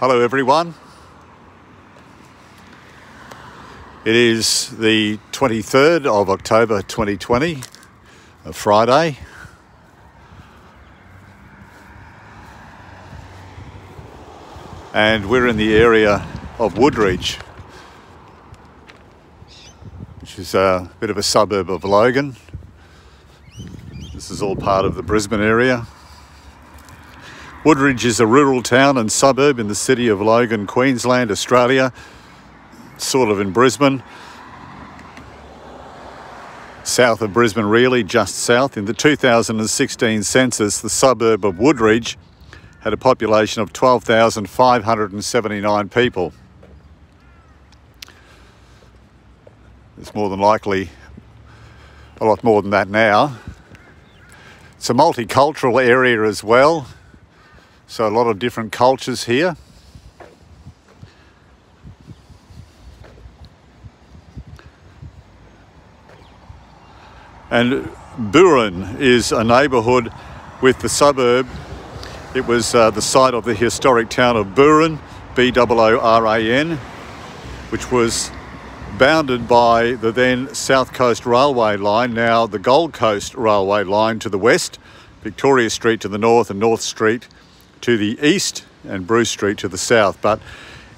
Hello everyone. It is the 23rd of October 2020, a Friday. And we're in the area of Woodridge, which is a bit of a suburb of Logan. This is all part of the Brisbane area. Woodridge is a rural town and suburb in the city of Logan, Queensland, Australia, sort of in Brisbane. South of Brisbane really, just south. In the 2016 census, the suburb of Woodridge had a population of 12,579 people. It's more than likely a lot more than that now. It's a multicultural area as well. So a lot of different cultures here. And Brisbane is a neighbourhood with the suburb. It was the site of the historic town of Brisbane, B-O-O-R-A-N, which was bounded by the then South Coast Railway line, now the Gold Coast Railway line to the west, Victoria Street to the north and North Street to the east and Bruce Street to the south. But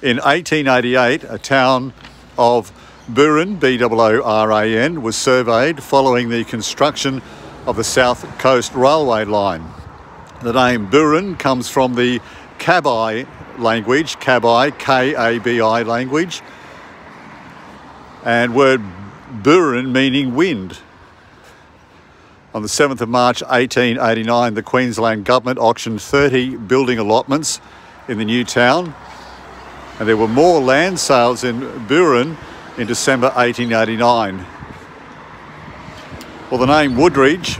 in 1888, a town of Brisbane, B-O-O-R-A-N, was surveyed following the construction of the South Coast Railway line. The name Brisbane comes from the Kabi language, Kabi, K-A-B-I language, and word Brisbane meaning wind. On the 7th of March 1889, the Queensland government auctioned 30 building allotments in the new town, and there were more land sales in Brisbane in December 1889. Well, the name Woodridge,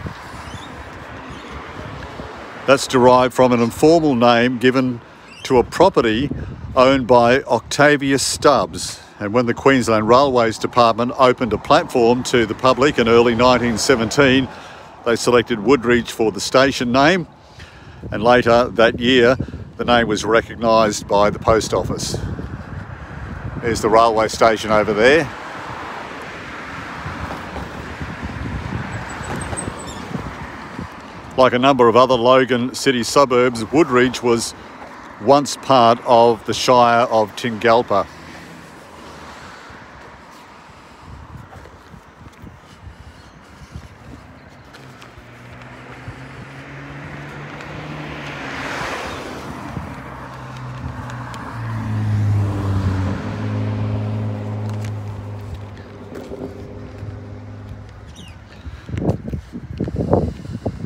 that's derived from an informal name given to a property owned by Octavius Stubbs. And when the Queensland Railways Department opened a platform to the public in early 1917, they selected Woodridge for the station name, and later that year the name was recognised by the post office. There's the railway station over there. Like a number of other Logan city suburbs, Woodridge was once part of the Shire of Tingalpa.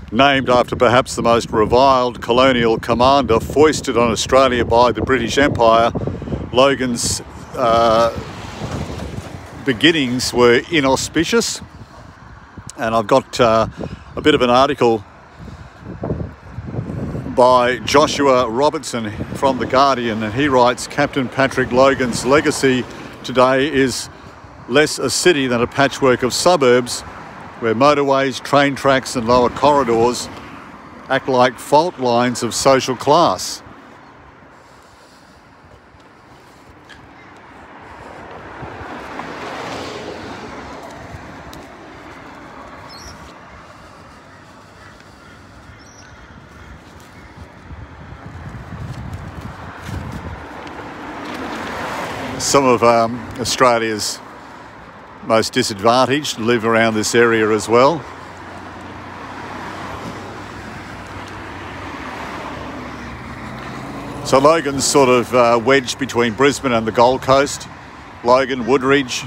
Named after perhaps the most reviled colonial commander foisted on Australia by the British Empire, Logan's beginnings were inauspicious. And I've got a bit of an article by Joshua Robertson from The Guardian, and he writes, Captain Patrick Logan's legacy today is less a city than a patchwork of suburbs where motorways, train tracks and lower corridors act like fault lines of social class. Some of Australia's most disadvantaged live around this area as well. So Logan's sort of wedged between Brisbane and the Gold Coast. Logan, Woodridge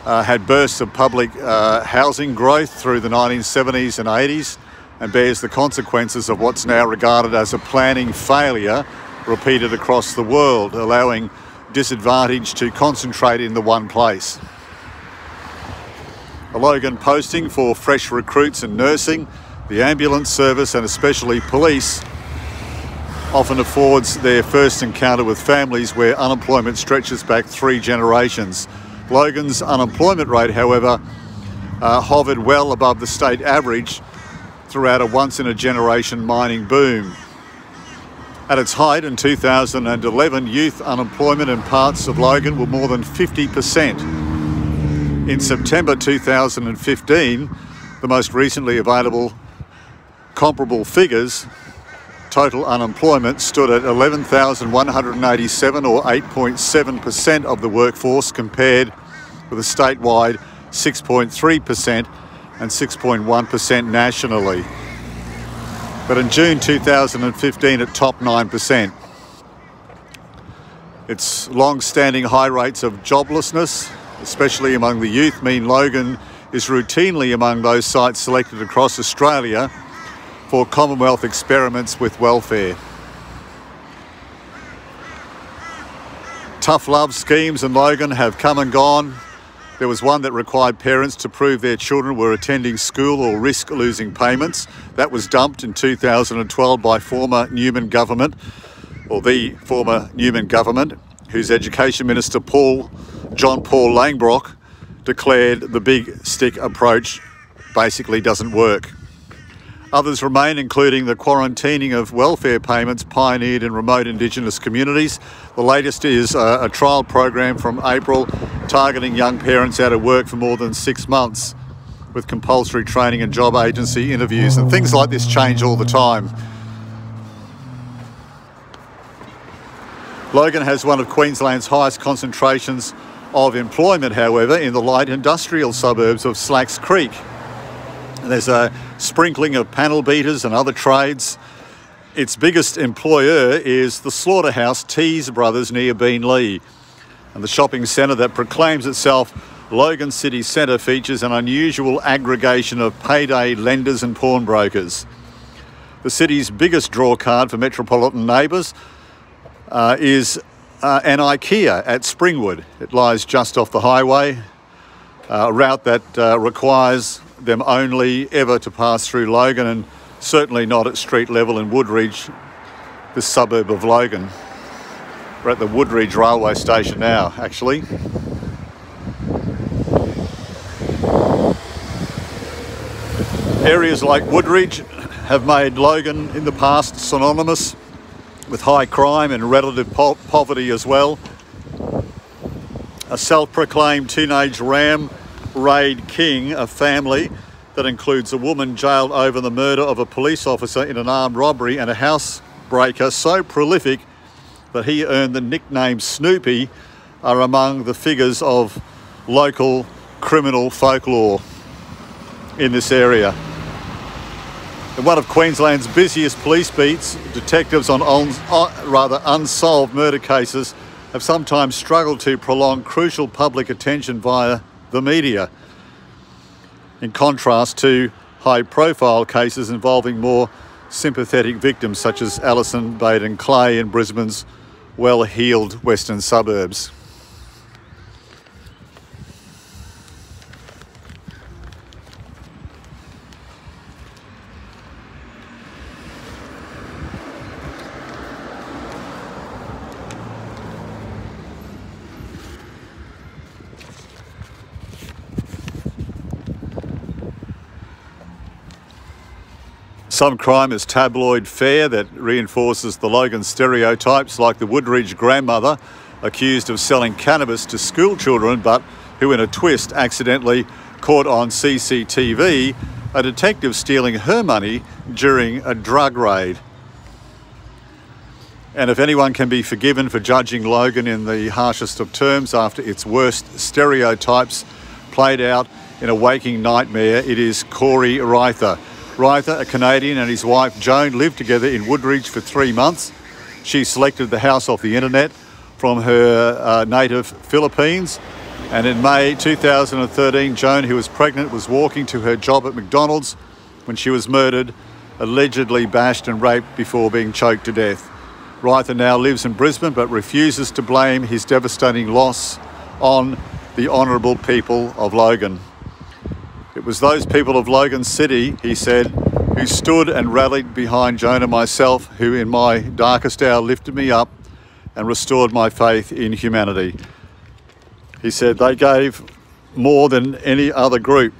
had bursts of public housing growth through the 1970s and 80s and bears the consequences of what's now regarded as a planning failure repeated across the world, allowing disadvantage to concentrate in the one place. A Logan posting for fresh recruits in nursing, the ambulance service and especially police often affords their first encounter with families where unemployment stretches back 3 generations. Logan's unemployment rate, however, hovered well above the state average throughout a once-in-a-generation mining boom. At its height in 2011, youth unemployment in parts of Logan were more than 50%. In September 2015, the most recently available comparable figures, total unemployment stood at 11,187 or 8.7% of the workforce, compared with a statewide 6.3% and 6.1% nationally. But in June 2015 it topped 9%. Its long-standing high rates of joblessness, especially among the youth, mean Logan is routinely among those sites selected across Australia for Commonwealth experiments with welfare. Tough love schemes in Logan have come and gone. There was one that required parents to prove their children were attending school or risk losing payments. That was dumped in 2012 by former Newman government, or the former Newman government, whose Education Minister John Paul Langbrock declared the big stick approach basically doesn't work. Others remain, including the quarantining of welfare payments pioneered in remote Indigenous communities. The latest is a trial program from April targeting young parents out of work for more than 6 months, with compulsory training and job agency interviews. And things like this change all the time. Logan has one of Queensland's highest concentrations of employment, however, in the light industrial suburbs of Slacks Creek. There's a sprinkling of panel beaters and other trades. Its biggest employer is the slaughterhouse Tees Brothers near Beenleigh. And the shopping centre that proclaims itself Logan City Centre features an unusual aggregation of payday lenders and pawnbrokers. The city's biggest draw card for metropolitan neighbours is an IKEA at Springwood. It lies just off the highway, a route that requires them only ever to pass through Logan, and certainly not at street level in Woodridge, this suburb of Logan. We're at the Woodridge railway station now, actually. Areas like Woodridge have made Logan in the past synonymous with high crime and relative poverty as well. A self-proclaimed teenage ram raid king, a family that includes a woman jailed over the murder of a police officer in an armed robbery, and a housebreaker so prolific that he earned the nickname Snoopy, are among the figures of local criminal folklore in this area. In one of Queensland's busiest police beats, detectives on unsolved murder cases have sometimes struggled to prolong crucial public attention via the media, in contrast to high-profile cases involving more sympathetic victims such as Alison Baden-Clay in Brisbane's well-heeled western suburbs. Some crime is tabloid fare that reinforces the Logan stereotypes, like the Woodridge grandmother accused of selling cannabis to school children, but who in a twist accidentally caught on CCTV a detective stealing her money during a drug raid. And if anyone can be forgiven for judging Logan in the harshest of terms after its worst stereotypes played out in a waking nightmare, it is Corey Reither. Reither, a Canadian, and his wife Joan lived together in Woodridge for 3 months. She selected the house off the internet from her native Philippines, and in May 2013, Joan, who was pregnant, was walking to her job at McDonald's when she was murdered, allegedly bashed and raped before being choked to death. Reither now lives in Brisbane but refuses to blame his devastating loss on the honourable people of Logan. It was those people of Logan City, he said, who stood and rallied behind Joan and myself, who in my darkest hour lifted me up and restored my faith in humanity. He said they gave more than any other group.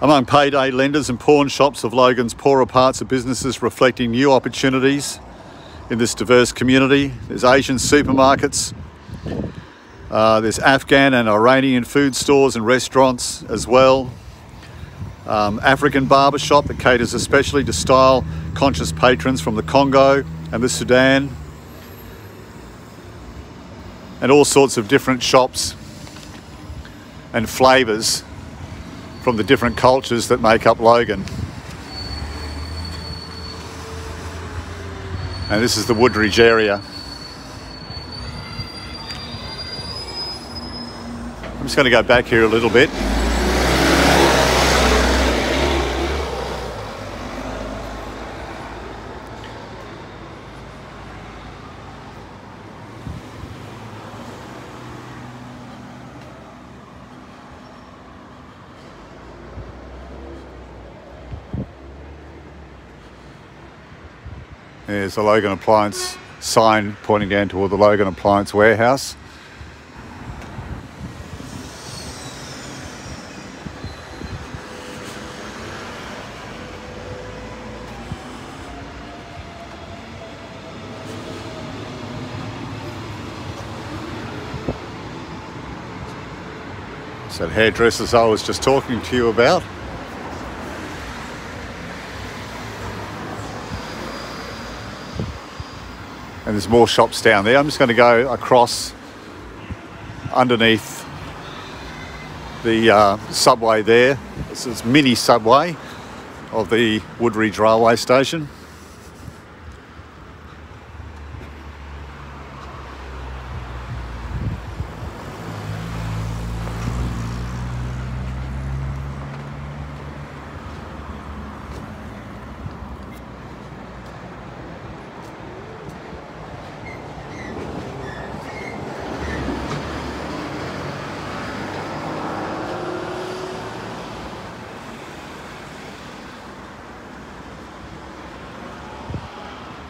Among payday lenders and pawn shops of Logan's poorer parts of businesses reflecting new opportunities in this diverse community. There's Asian supermarkets, there's Afghan and Iranian food stores and restaurants as well. African barber shop that caters especially to style-conscious patrons from the Congo and the Sudan. And all sorts of different shops and flavours from the different cultures that make up Logan. And this is the Woodridge area. I'm just going to go back here a little bit. There's the Logan Appliance sign pointing down toward the Logan Appliance warehouse. It's that hairdressers I was just talking to you about. And there's more shops down there. I'm just going to go across underneath the subway there. This is mini subway of the Woodridge railway station.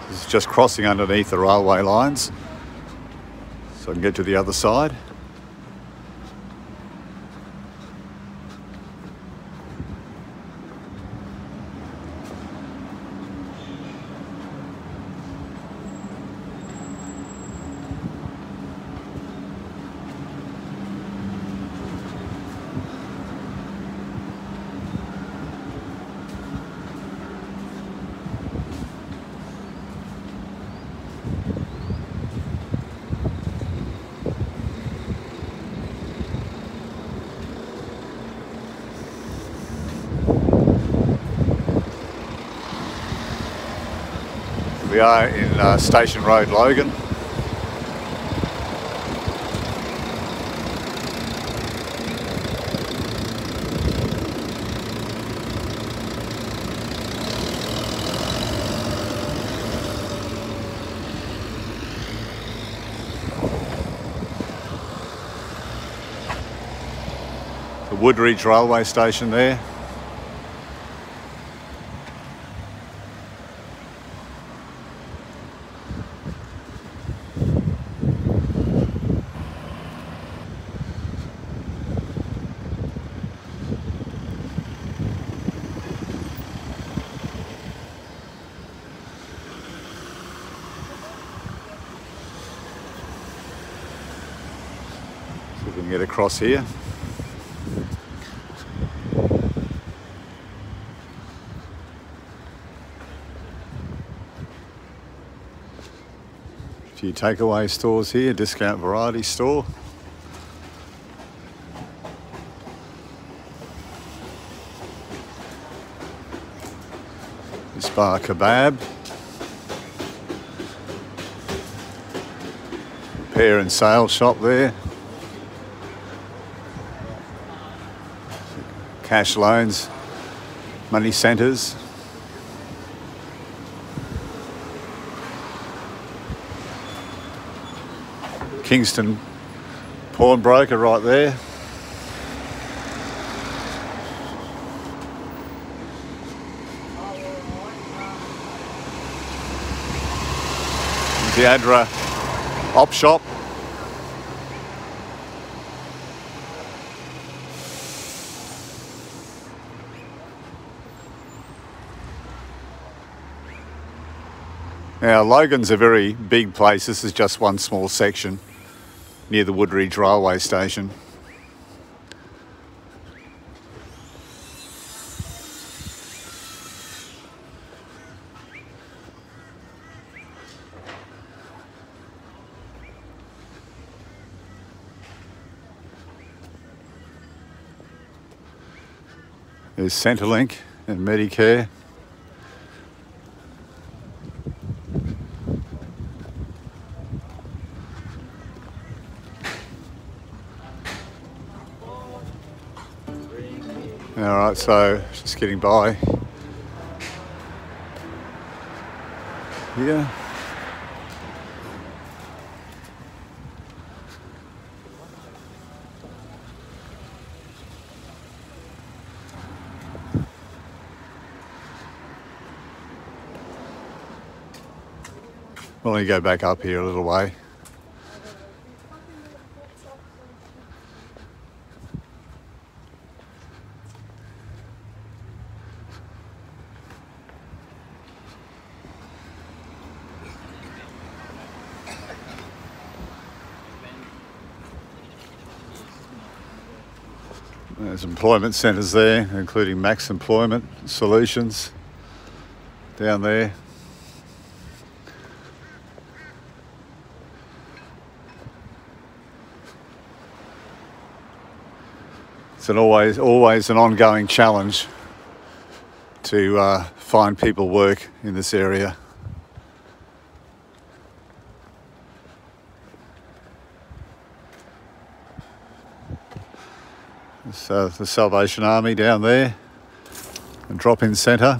This is just crossing underneath the railway lines, so I can get to the other side. We are in Station Road, Logan. The Woodridge railway station there. We can get across here. A few takeaway stores here, discount variety store. This bar kebab. Repair and sale shop there. Cash loans, money centres. Kingston pawnbroker right there. The Adra op shop. Now, Logan's a very big place. This is just one small section near the Woodridge railway station. There's Centrelink and Medicare. Alright, so just getting by here. We'll only go back up here a little way. There's employment centres there, including Max Employment Solutions down there. It's always an ongoing challenge to find people work in this area. So the Salvation Army down there, a drop-in centre.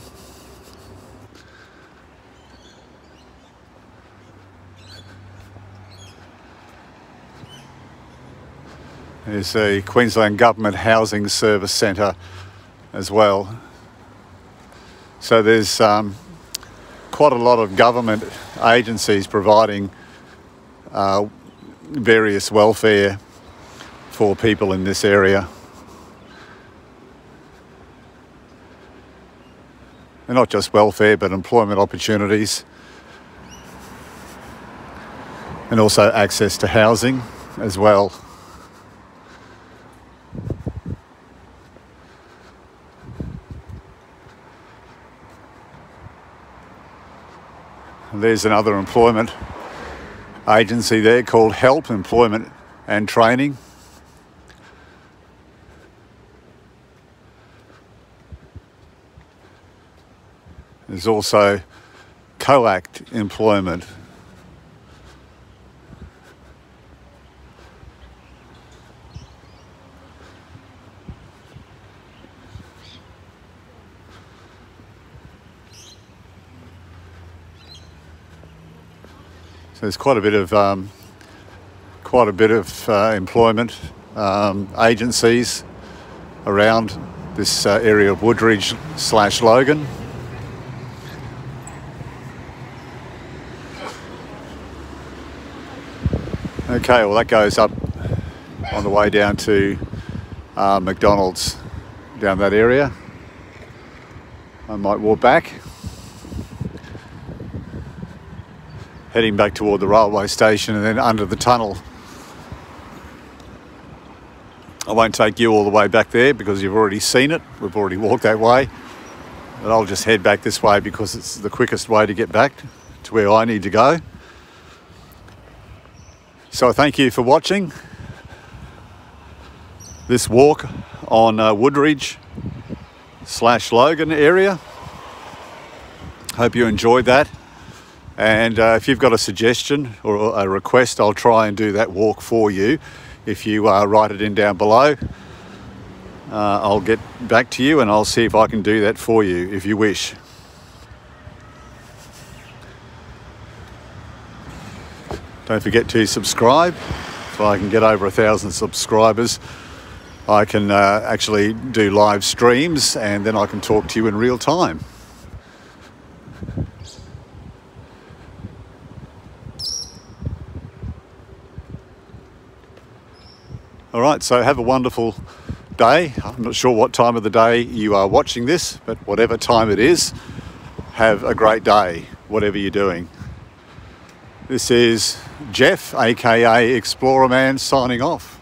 There's a Queensland Government Housing Service Centre as well. So there's quite a lot of government agencies providing various welfare for people in this area. And not just welfare, but employment opportunities. And also access to housing as well. And there's another employment agency there called Help Employment and Training. There's also COACT Employment. So there's quite a bit of employment agencies around this area of Woodridge / Logan. Okay, well that goes up on the way down to McDonald's down that area. I might walk back. Heading back toward the railway station and then under the tunnel. I won't take you all the way back there because you've already seen it. We've already walked that way. But I'll just head back this way because it's the quickest way to get back to where I need to go. So thank you for watching this walk on Woodridge / Logan area. Hope you enjoyed that. And if you've got a suggestion or a request, I'll try and do that walk for you. If you write it in down below, I'll get back to you and I'll see if I can do that for you if you wish. Don't forget to subscribe. If I can get over 1,000 subscribers, I can actually do live streams and then I can talk to you in real time. All right, so have a wonderful day. I'm not sure what time of the day you are watching this, but whatever time it is, have a great day, whatever you're doing. This is Jeff, aka Explorerman, signing off.